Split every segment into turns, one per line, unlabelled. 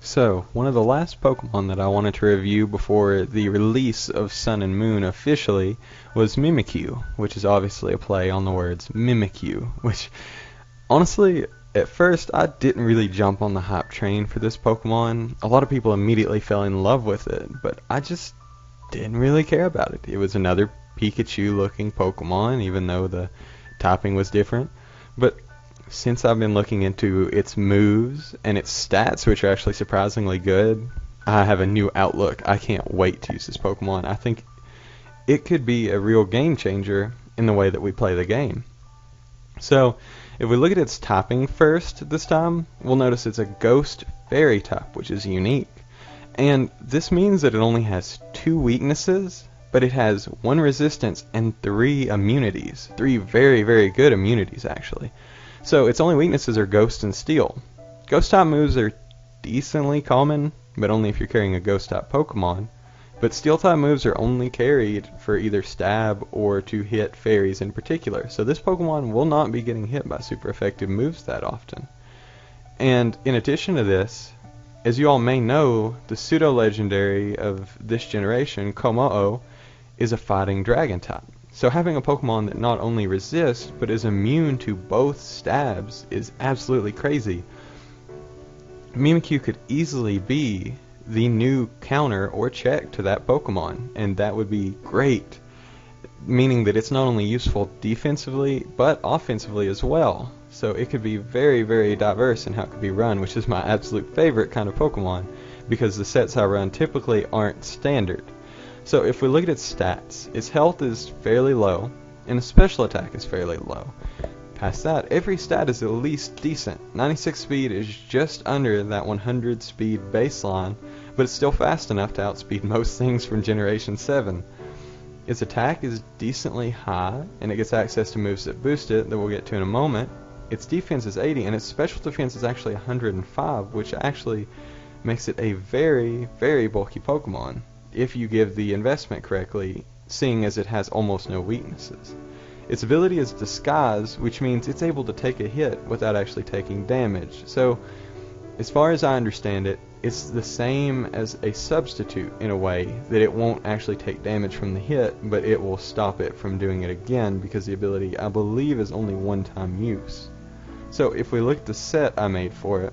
So, one of the last Pokemon that I wanted to review before the release of Sun and Moon officially was Mimikyu, which is obviously a play on the words Mimikyu, which, honestly, at first I didn't really jump on the hype train for this Pokemon. A lot of people immediately fell in love with it, but I just didn't really care about it. It was another Pikachu-looking Pokemon, even though the typing was different. But since I've been looking into its moves and its stats, which are actually surprisingly good, I have a new outlook. I can't wait to use this Pokemon. I think it could be a real game changer in the way that we play the game. So, if we look at its typing first this time, we'll notice it's a Ghost Fairy type, which is unique. And this means that it only has 2 weaknesses, but it has 1 resistance and 3 immunities. 3 very, very good immunities, actually. So its only weaknesses are Ghost and Steel. Ghost type moves are decently common, but only if you're carrying a Ghost type Pokemon. But Steel type moves are only carried for either stab or to hit fairies in particular. So this Pokemon will not be getting hit by super effective moves that often. And in addition to this, as you all may know, the pseudo-legendary of this generation, Kommo-o, is a fighting dragon type. So having a Pokemon that not only resists, but is immune to both stabs is absolutely crazy. Mimikyu could easily be the new counter or check to that Pokemon, and that would be great. Meaning that it's not only useful defensively, but offensively as well. So it could be very, very diverse in how it could be run, which is my absolute favorite kind of Pokemon, because the sets I run typically aren't standard. So if we look at its stats, its health is fairly low, and its special attack is fairly low. Past that, every stat is at least decent. 96 speed is just under that 100 speed baseline, but it's still fast enough to outspeed most things from Generation 7. Its attack is decently high, and it gets access to moves that boost it, that we'll get to in a moment. Its defense is 80, and its special defense is actually 105, which actually makes it a very, very bulky Pokemon, if you give the investment correctly, seeing as it has almost no weaknesses. Its ability is Disguise, which means it's able to take a hit without actually taking damage. So, as far as I understand it, it's the same as a substitute in a way, that it won't actually take damage from the hit, but it will stop it from doing it again, because the ability, I believe, is only one-time use. So if we look at the set I made for it,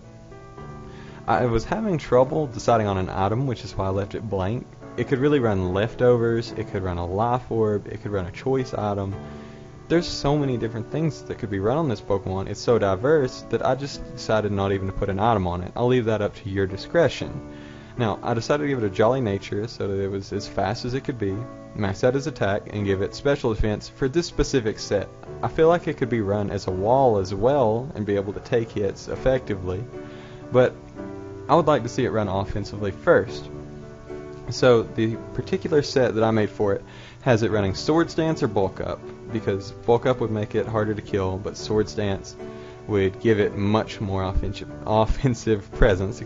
I was having trouble deciding on an item, which is why I left it blank. It could really run leftovers, it could run a life orb, it could run a choice item. There's so many different things that could be run on this Pokemon. It's so diverse that I just decided not even to put an item on it. I'll leave that up to your discretion. Now, I decided to give it a Jolly Nature so that it was as fast as it could be, max out its attack, and give it special defense for this specific set. I feel like it could be run as a wall as well and be able to take hits effectively, but I would like to see it run offensively first. So the particular set that I made for it has it running Swords Dance or Bulk Up, because Bulk Up would make it harder to kill, but Swords Dance would give it much more offensive presence.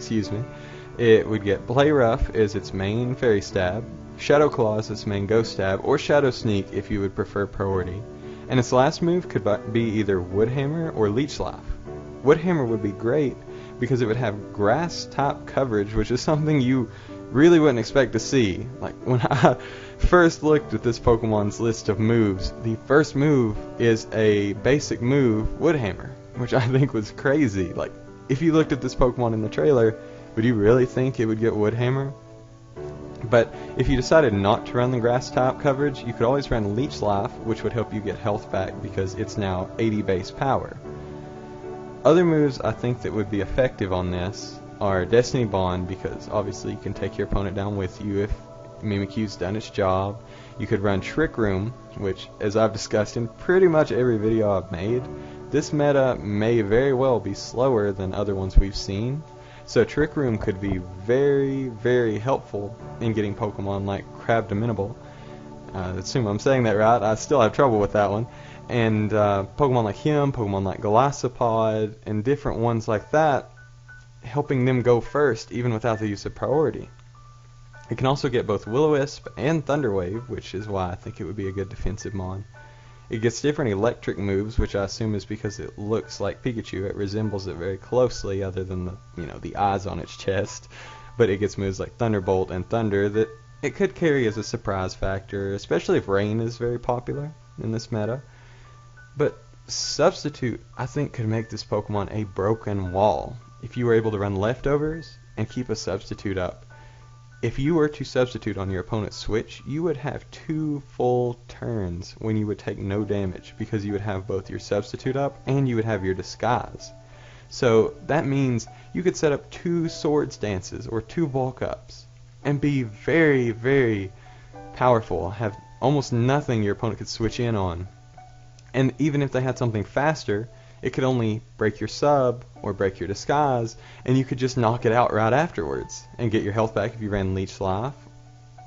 It would get Play Rough as its main Fairy Stab, Shadow Claw as its main Ghost Stab, or Shadow Sneak if you would prefer priority. And its last move could be either Wood Hammer or Leech Life. Wood Hammer would be great because it would have Grass type coverage, which is something you really wouldn't expect to see. Like, when I first looked at this Pokemon's list of moves, the first move is a basic move, Wood Hammer, which I think was crazy. Like, if you looked at this Pokemon in the trailer, would you really think it would get Wood Hammer? But if you decided not to run the Grass type coverage, you could always run Leech Life, which would help you get health back because it's now 80 base power. Other moves I think that would be effective on this are Destiny Bond, because obviously you can take your opponent down with you if Mimikyu's done its job. You could run Trick Room, which, as I've discussed in pretty much every video I've made, this meta may very well be slower than other ones we've seen. So Trick Room could be very, very helpful in getting Pokemon like Crabdaminable. I assume I'm saying that right. I still have trouble with that one. And Pokemon like him, Pokemon like Golisopod, and different ones like that, helping them go first even without the use of priority. It can also get both Will-O-Wisp and Thunderwave, which is why I think it would be a good defensive mon. It gets different electric moves, which I assume is because it looks like Pikachu. It resembles it very closely, other than the eyes on its chest. But it gets moves like Thunderbolt and Thunder that it could carry as a surprise factor, especially if Rain is very popular in this meta. But Substitute, I think, could make this Pokemon a broken wall. If you were able to run Leftovers and keep a Substitute up, if you were to Substitute on your opponent's switch, you would have 2 full turns when you would take no damage, because you would have both your Substitute up and you would have your Disguise. So that means you could set up 2 Swords Dances or 2 Bulk Ups and be very, very powerful, have almost nothing your opponent could switch in on. And even if they had something faster, it could only break your sub or break your Disguise, and you could just knock it out right afterwards and get your health back if you ran Leech Life,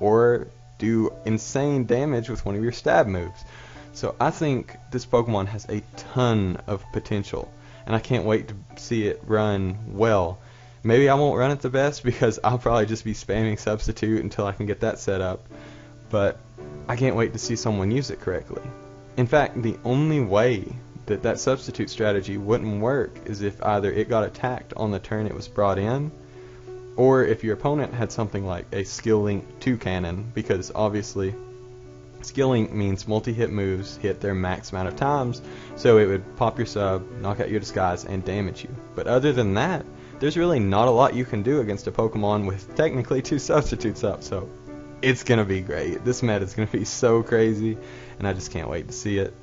or do insane damage with one of your stab moves. So I think this Pokemon has a ton of potential, and I can't wait to see it run well. Maybe I won't run it the best because I'll probably just be spamming Substitute until I can get that set up, but I can't wait to see someone use it correctly. In fact, the only way that Substitute strategy wouldn't work is if either it got attacked on the turn it was brought in, or if your opponent had something like a Skill Link 2 cannon, because obviously Skill Link means multi-hit moves hit their max amount of times, so it would pop your sub, knock out your Disguise, and damage you. But other than that, there's really not a lot you can do against a Pokemon with technically 2 Substitutes up, so it's going to be great. This meta is going to be so crazy, and I just can't wait to see it.